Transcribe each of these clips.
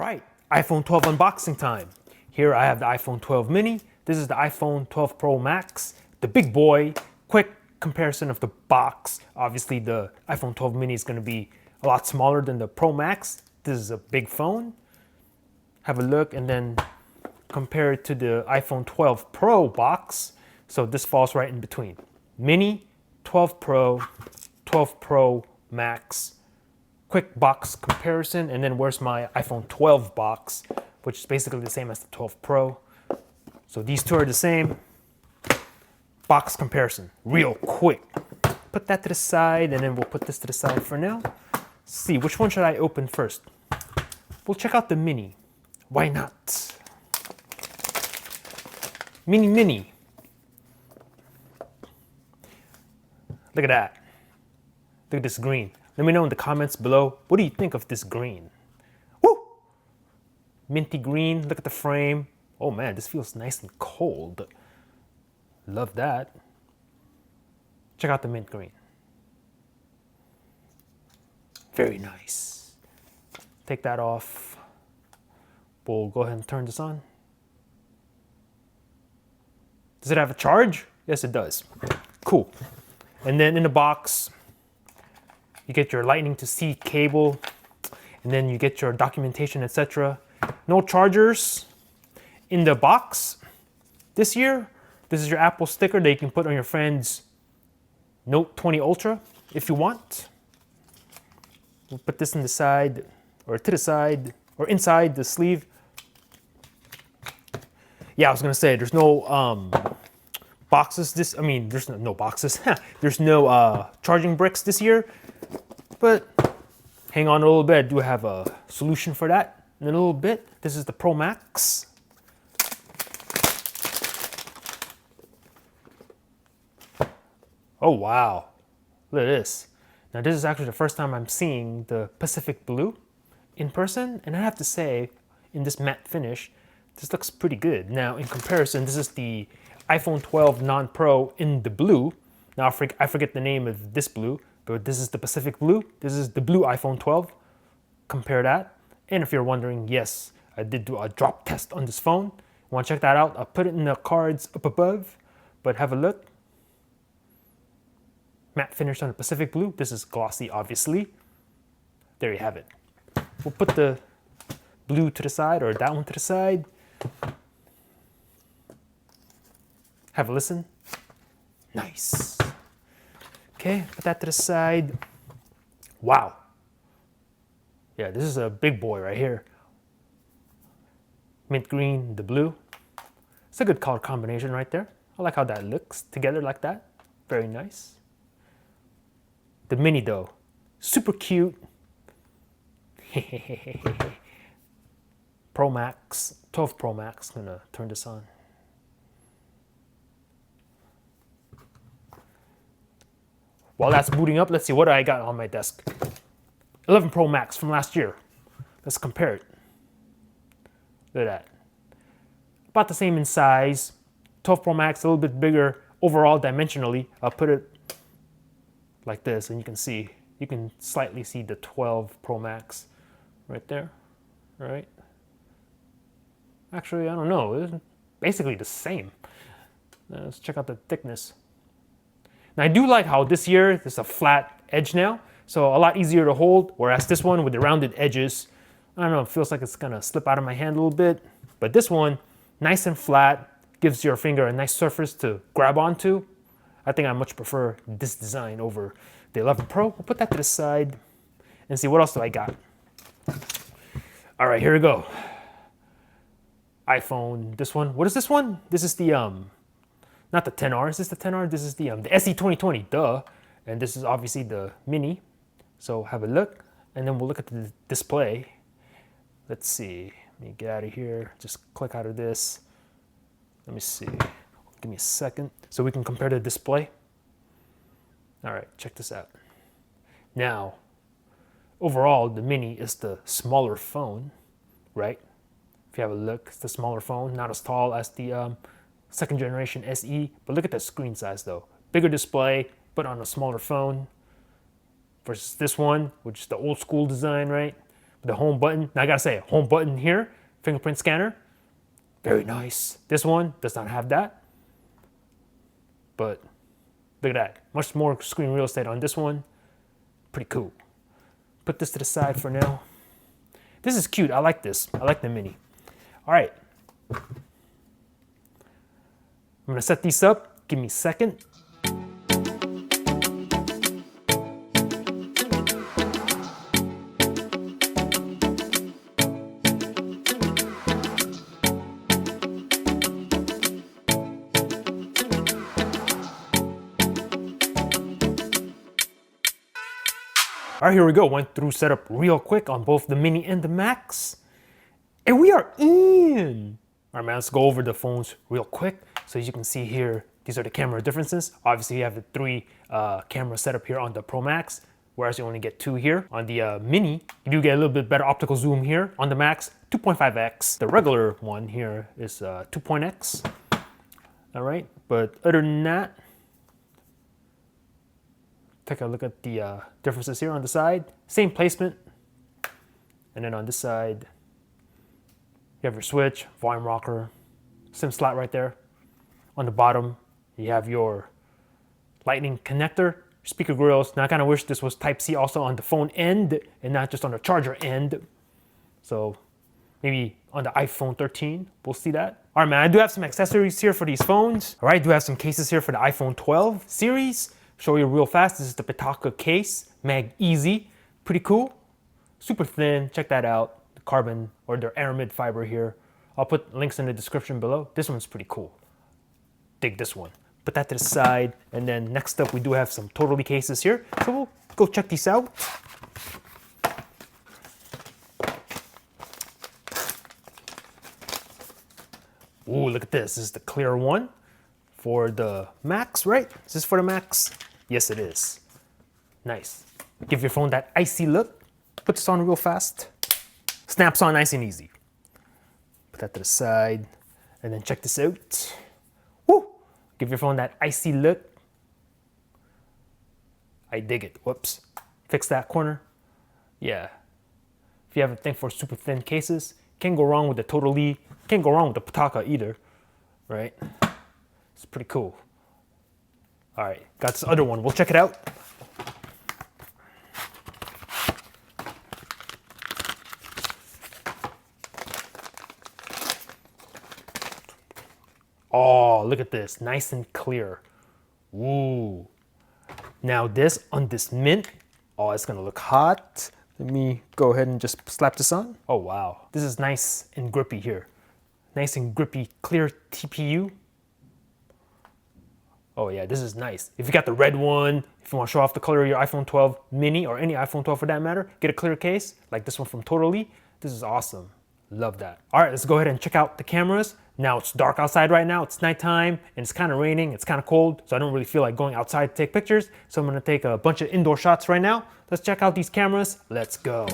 right, iPhone 12 unboxing time. Here I have the iPhone 12 mini. This is the iPhone 12 Pro Max, the big boy. Quick comparison of the box. Obviously the iPhone 12 mini is going to be a lot smaller than the Pro Max. This is a big phone. Have a look and then compare it to the iPhone 12 Pro box. So this falls right in between. Mini, 12 Pro, 12 Pro Max. Quick box comparison, and then where's my iPhone 12 box, which is basically the same as the 12 Pro. So these two are the same. Box comparison, real quick. Put that to the side, and then we'll put this to the side for now. Let's see, which one should I open first? We'll check out the mini. Why not? Mini. Look at that. Look at this green. Let me know in the comments below, what do you think of this green? Woo! Minty green, look at the frame. Oh man, this feels nice and cold. Love that. Check out the mint green. Very nice. Take that off. We'll go ahead and turn this on. Does it have a charge? Yes, it does. Cool. And then in the box, you get your Lightning to C cable, and then you get your documentation, etc. No chargers in the box this year. This is your Apple sticker that you can put on your friend's Note 20 Ultra if you want. We'll put this in the side, or to the side, or inside the sleeve. Yeah, I was gonna say there's no boxes there's no boxes. There's no charging bricks this year. But hang on a little bit, I do have a solution for that in a little bit. This is the Pro Max. Oh wow, look at this. Now this is actually the first time I'm seeing the Pacific Blue in person, and I have to say, in this matte finish, this looks pretty good. Now in comparison, this is the iPhone 12 non-Pro in the blue. Now I forget the name of this blue, but this is the Pacific Blue. This is the blue iPhone 12. Compare that. And if you're wondering, yes, I did do a drop test on this phone. Want to check that out? I'll put it in the cards up above, but have a look. Matte finish on the Pacific Blue. This is glossy, obviously. There you have it. We'll put the blue to the side, or that one to the side. Have a listen. Nice. Okay, put that to the side. Wow. Yeah, this is a big boy right here. Mint green, the blue. It's a good color combination right there. I like how that looks together like that. Very nice. The mini though, super cute. Pro Max, 12 Pro Max. I'm gonna turn this on. While that's booting up, let's see what I got on my desk. 11 Pro Max from last year. Let's compare it. Look at that. About the same in size. 12 Pro Max, a little bit bigger overall dimensionally. I'll put it like this, and you can slightly see the 12 Pro Max right there, right? Actually, I don't know, it's basically the same. Let's check out the thickness. Now I do like how this year there's a flat edge now, so a lot easier to hold, whereas this one with the rounded edges, I don't know, it feels like it's gonna slip out of my hand a little bit. But this one, nice and flat, gives your finger a nice surface to grab onto. I think I much prefer this design over the 11 Pro. We'll put that to the side and see what else do I got. All right, here we go. iPhone, this one. What is this one? This is the, not the 10R. Is this the 10R? This is the SE 2020, duh. And this is obviously the mini. So have a look, and then we'll look at the display. Let's see. Let me get out of here. Just click out of this. Let me see. Give me a second so we can compare the display. All right, check this out. Now, overall, the mini is the smaller phone, right? If you have a look, it's the smaller phone, not as tall as the second generation SE, but look at the screen size though. Bigger display, but on a smaller phone versus this one, which is the old school design, right? The home button. Now I gotta say, home button here, fingerprint scanner, very nice. This one does not have that, but look at that. Much more screen real estate on this one. Pretty cool. Put this to the side for now. This is cute. I like this. I like the mini. All right. I'm gonna set these up. Give me a second. All right, here we go. Went through setup real quick on both the mini and the max. And we are in. All right, man, let's go over the phones real quick. So as you can see here, these are the camera differences. Obviously, you have the 3 camera setup here on the Pro Max, whereas you only get 2 here. On the mini, you do get a little bit better optical zoom here. On the max, 2.5x. The regular one here is 2.x. All right, but other than that, take a look at the differences here on the side. Same placement. And then on this side, you have your switch, volume rocker, SIM slot right there. On the bottom, you have your lightning connector, speaker grills. Now I kind of wish this was Type-C also on the phone end and not just on the charger end. So maybe on the iPhone 13, we'll see that. All right, man, I do have some accessories here for these phones. All right, I do have some cases here for the iPhone 12 series. Show you real fast. This is the Pitaka Case MagEZ. Pretty cool. Super thin. Check that out. The carbon or the aramid fiber here. I'll put links in the description below. This one's pretty cool. Dig this one. Put that to the side. And then next up, we do have some totallee cases here. So we'll go check these out. Ooh, look at this. This is the clear one for the Max, right? Is this for the Max? Yes, it is. Nice. Give your phone that icy look. Put this on real fast. Snaps on nice and easy. Put that to the side. And then check this out. Woo! Give your phone that icy look. I dig it. Whoops. Fix that corner. Yeah. If you have a thing for super thin cases, can't go wrong with the totallee. Can't go wrong with the Pitaka either, right? It's pretty cool. All right, got this other one. We'll check it out. Oh, look at this, nice and clear. Ooh. Now this on this mint, oh, it's gonna look hot. Let me go ahead and just slap this on. Oh, wow. This is nice and grippy here. Nice and grippy, clear TPU. Oh yeah, this is nice. If you got the red one, if you want to show off the color of your iPhone 12 mini or any iPhone 12 for that matter, get a clear case like this one from totallee. This is awesome. Love that. All right, let's go ahead and check out the cameras. Now it's dark outside right now. It's nighttime and it's kind of raining. It's kind of cold, so I don't really feel like going outside to take pictures. So I'm gonna take a bunch of indoor shots right now. Let's check out these cameras. Let's go.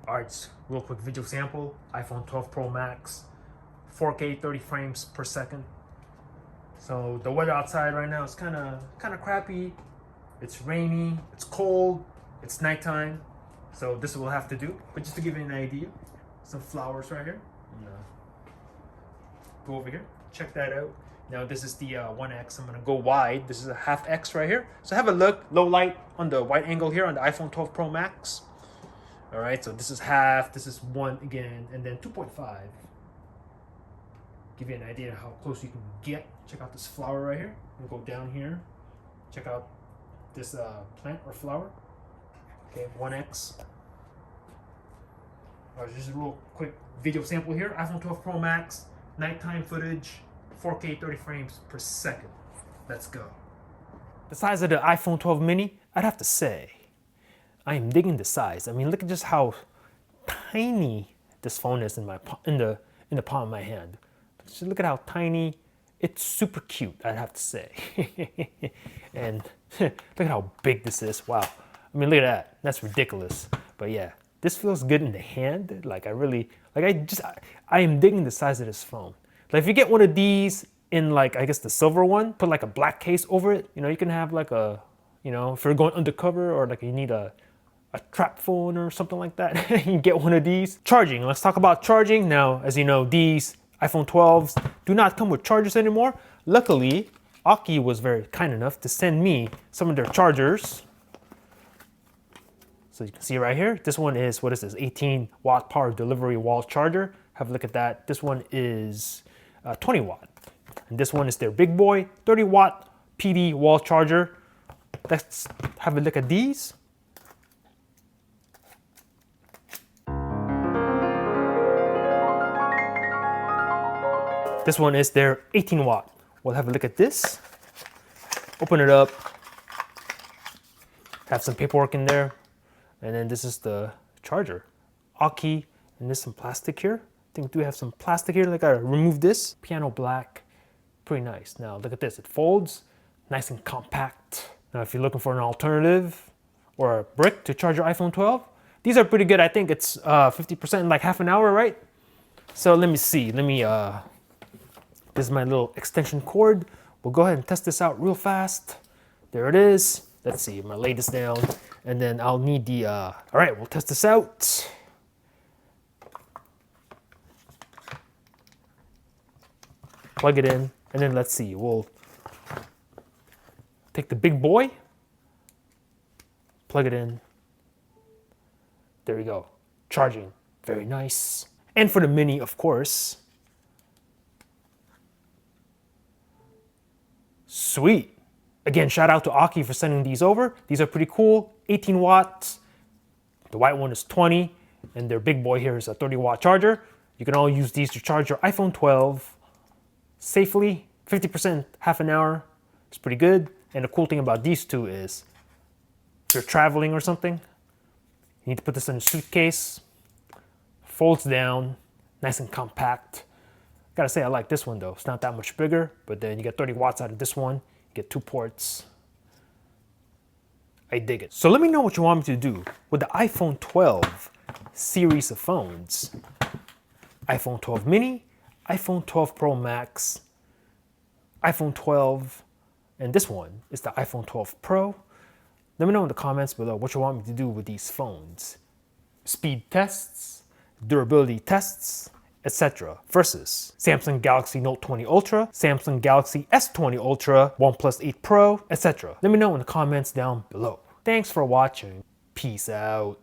All right, real quick video sample, iPhone 12 Pro Max, 4K 30 frames per second. So the weather outside right now is kind of crappy. It's rainy, it's cold, it's nighttime. So this will have to do. But just to give you an idea, some flowers right here. Go over here, check that out. Now this is the 1X. I'm gonna go wide. This is a half X right here. So have a look, low light on the wide angle here on the iPhone 12 Pro Max. All right, so this is half, this is 1 again, and then 2.5. Give you an idea of how close you can get. Check out this flower right here. We'll go down here. Check out this plant or flower. Okay, 1x. Just a real quick video sample here. iPhone 12 Pro Max, nighttime footage, 4K 30 frames per second. Let's go. The size of the iPhone 12 mini, I'd have to say, I am digging the size. I mean, look at just how tiny this phone is in the palm of my hand. Just look at how tiny. It's super cute, I'd have to say. And look at how big this is. Wow. I mean, look at that. That's ridiculous. But yeah, this feels good in the hand. Like I am digging the size of this phone. Like if you get one of these in like, I guess the silver one, put like a black case over it, you know, you can have like a, you know, if you're going undercover or like you need a trap phone or something like that, you can get one of these. Charging, let's talk about charging. Now, as you know, these iPhone 12s do not come with chargers anymore. Luckily, AUKEY was very kind enough to send me some of their chargers. So you can see right here, this one is, what is this, 18 watt power delivery wall charger. Have a look at that. This one is 20 watt. And this one is their big boy, 30 watt PD wall charger. Let's have a look at these. This one is their 18 watt. We'll have a look at this. Open it up. Have some paperwork in there. And then this is the charger. AUKEY, and there's some plastic here. I think we do have some plastic here. Like I gotta remove this. Piano black, pretty nice. Now look at this, it folds, nice and compact. Now if you're looking for an alternative or a brick to charge your iPhone 12, these are pretty good. I think it's 50% in like half an hour, right? So let me see, this is my little extension cord. We'll go ahead and test this out real fast. There it is. Let's see, I'm gonna lay this down and then I'll need the, all right, we'll test this out. Plug it in, and then let's see, we'll take the big boy, plug it in. There we go, charging, very nice. And for the mini, of course, sweet. Again, shout out to AUKEY for sending these over. These are pretty cool, 18 watts. The white one is 20, and their big boy here is a 30 watt charger. You can all use these to charge your iPhone 12 safely, 50%, half an hour. It's pretty good. And the cool thing about these two is, if you're traveling or something, you need to put this in a suitcase, folds down, nice and compact. Gotta say, I like this one though. It's not that much bigger, but then you get 30 watts out of this one. Get 2 ports. I dig it. So let me know what you want me to do with the iPhone 12 series of phones. iPhone 12 mini, iPhone 12 Pro Max, iPhone 12, and this one is the iPhone 12 Pro. Let me know in the comments below what you want me to do with these phones. Speed tests, durability tests, etc. versus Samsung Galaxy Note 20 Ultra, Samsung Galaxy S20 Ultra, OnePlus 8 Pro, etc. Let me know in the comments down below. Thanks for watching. Peace out.